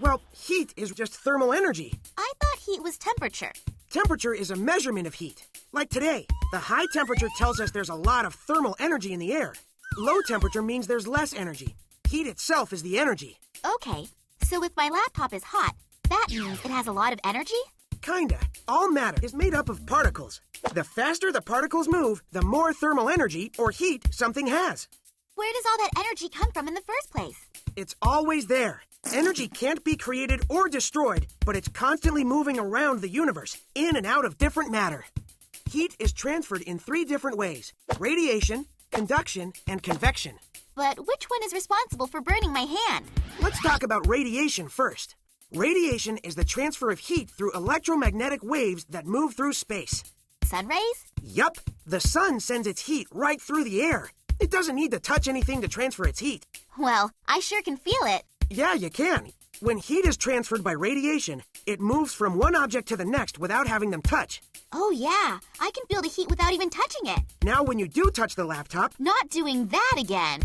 Well, heat is just thermal energy. I thought heat was temperature. Temperature is a measurement of heat. Like today, the high temperature tells us there's a lot of thermal energy in the air. Low temperature means there's less energy. Heat itself is the energy. Okay, so if my laptop is hot, that means it has a lot of energy? Kinda. All matter is made up of particles. The faster the particles move, the more thermal energy, or heat, something has. Where does all that energy come from in the first place? It's always there. Energy can't be created or destroyed, but it's constantly moving around the universe, in and out of different matter. Heat is transferred in 3 different ways: radiation, conduction, and convection. But which one is responsible for burning my hand? Let's talk about radiation first. Radiation is the transfer of heat through electromagnetic waves that move through space. Sun rays? Yup, the sun sends its heat right through the air. It doesn't need to touch anything to transfer its heat. Well, I sure can feel it. Yeah, you can. When heat is transferred by radiation, it moves from one object to the next without having them touch. Oh yeah, I can feel the heat without even touching it. Now when you do touch the laptop... Not doing that again.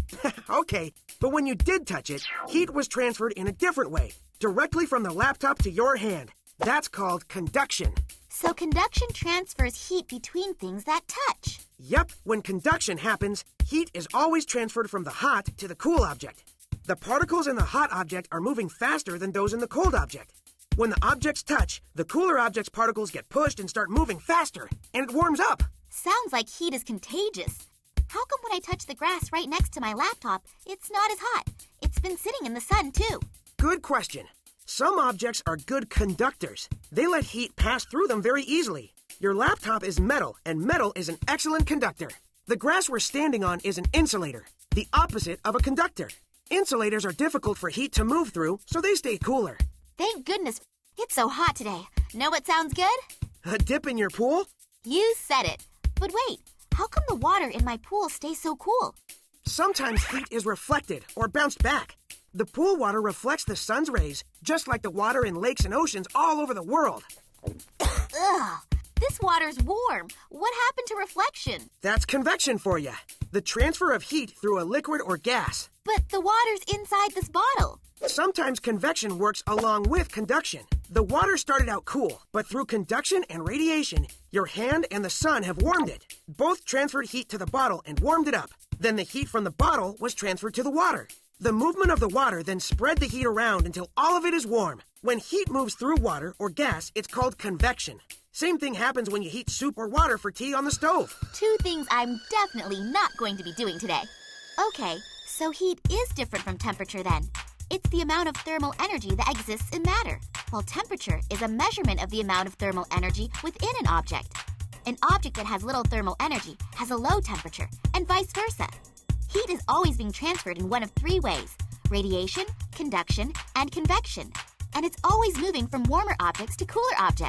Okay, but when you did touch it, heat was transferred in a different way, directly from the laptop to your hand. That's called conduction. So conduction transfers heat between things that touch. Yep, when conduction happens, heat is always transferred from the hot to the cool object. The particles in the hot object are moving faster than those in the cold object. When the objects touch, the cooler object's particles get pushed and start moving faster, and it warms up. Sounds like heat is contagious. How come when I touch the grass right next to my laptop, it's not as hot? It's been sitting in the sun, too. Good question. Some objects are good conductors. They let heat pass through them very easily. Your laptop is metal, and metal is an excellent conductor. The grass we're standing on is an insulator, the opposite of a conductor. Insulators are difficult for heat to move through, so they stay cooler. Thank goodness it's so hot today. Know what sounds good? A dip in your pool? You said it. But wait, how come the water in my pool stays so cool? Sometimes heat is reflected or bounced back. The pool water reflects the sun's rays, just like the water in lakes and oceans all over the world. Ugh, this water's warm. What happened to reflection? That's convection for you. The transfer of heat through a liquid or gas. But the water's inside this bottle. Sometimes convection works along with conduction. The water started out cool, but through conduction and radiation, your hand and the sun have warmed it. Both transferred heat to the bottle and warmed it up. Then the heat from the bottle was transferred to the water. The movement of the water then spread the heat around until all of it is warm. When heat moves through water or gas, it's called convection. Same thing happens when you heat soup or water for tea on the stove. 2 things I'm definitely not going to be doing today. Okay, so heat is different from temperature then. It's the amount of thermal energy that exists in matter, while temperature is a measurement of the amount of thermal energy within an object. An object that has little thermal energy has a low temperature, and vice versa. Heat is always being transferred in one of 3 ways: radiation, conduction, and convection. And it's always moving from warmer objects to cooler objects.